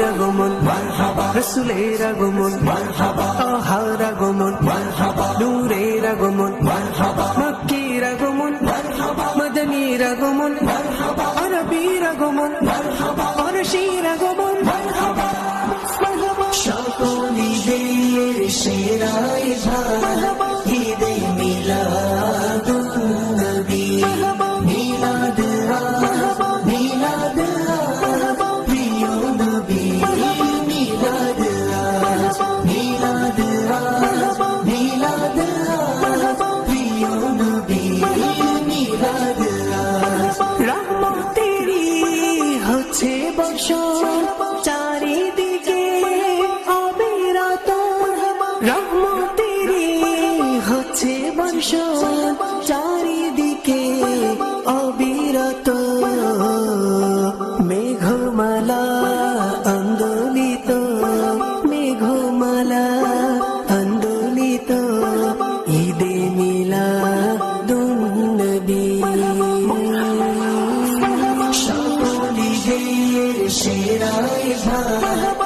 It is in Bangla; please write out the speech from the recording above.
আগমন মারহাবা, রাসূলের আগমন মারহাবা, তাহার আগমন মারহাবা, নূরের আগমন মারহাবা, মক্কির আগমন মারহাবা, মদনীর আগমন মারহাবা, আরবীর আগমন মারহাবা, ফারসির আগমন মারহাবা, মারহাবা। সকল ঈদের সেরাই ভাই ঈদে মিলাদুন নবী, মিলাদ মিলাদ প্রিয় নবী, মিলাদ মিলাদ মিলাদ প্রিয় নবী, মিলাদ। রহমতেরই হচ্ছে বর্ষণ চারিদিকে অবিরত, রহমতেরই হচ্ছে বর্ষণ চারিদিকে অবিরত, মেঘমালা আন্দোলিত, মেঘমালা আন্দোলিত, ঈদে মিলাদুন নবী। সকল ঈদের সেরাই ভাই